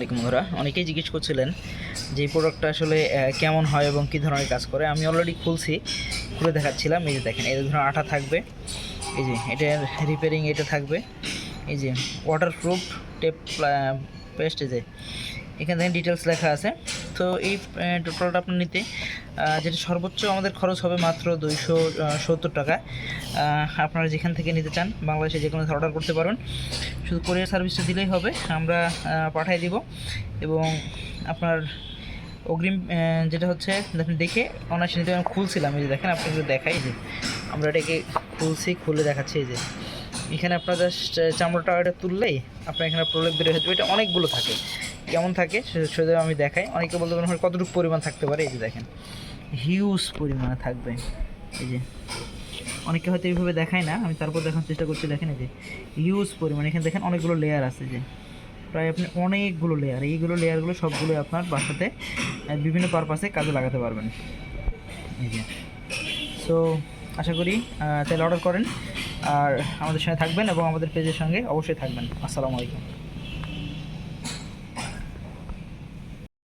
আলাইকুম বন্ধুরা, অনেকেই জিজ্ঞেস করছিলেন যে এই প্রোডাক্টটা আসলে কেমন হয় এবং কী ধরনের কাজ করে। আমি অলরেডি খুলে দেখাচ্ছিলাম। এই যে দেখেন, এই ধরনের আঠা থাকবে, এই যে এটার রিপেয়ারিং এটা থাকবে, এই যে ওয়াটারপ্রুফ টেপ পেস্ট, এই যে এখানে দেখেন ডিটেলস লেখা আছে। তো এই টোটালটা আপনার নিতে যেটা সর্বোচ্চ আমাদের খরচ হবে মাত্র 270 টাকা। আপনারা যেখান থেকে নিতে চান বাংলাদেশে যে কোনো অর্ডার করতে পারবেন, শুধু কোরিয়ার সার্ভিসটা দিলেই হবে, আমরা পাঠিয়ে দিব। এবং আপনার অগ্রিম যেটা হচ্ছে দেখে অনায়াসে নিতে আমি খুলছিলাম, এই যে দেখেন আপনাকে দেখাই, যে আমরা এটাকে খুলে দেখাচ্ছি। এই যে এখানে আপনার জাস্ট চামড়াটা এটা তুললেই আপনার এখানে প্রলেপ বের হয়ে যাবে। এটা অনেকগুলো থাকে, কেমন থাকে সেটা আমি দেখাই। অনেকে বলতে পারেন কতটুকু পরিমাণ থাকতে পারে। এই যে দেখেন হিউজ পরিমাণে থাকবে। এই যে অনেকে হয়তো এইভাবে দেখায় না, আমি তারপর দেখানোর চেষ্টা করছি। দেখেন এই যে হিউজ পরিমাণ, এখানে দেখেন অনেকগুলো লেয়ার আছে, যে প্রায় আপনি অনেকগুলো লেয়ার, এইগুলো লেয়ারগুলো সবগুলো আপনার বাসাতে বিভিন্ন পারপাসে কাজে লাগাতে পারবেন। এই যে সো আশা করি তাহলে অর্ডার করেন আর আমাদের সঙ্গে থাকবেন এবং আমাদের পেজের সঙ্গে অবশ্যই থাকবেন। আসসালামু আলাইকুম।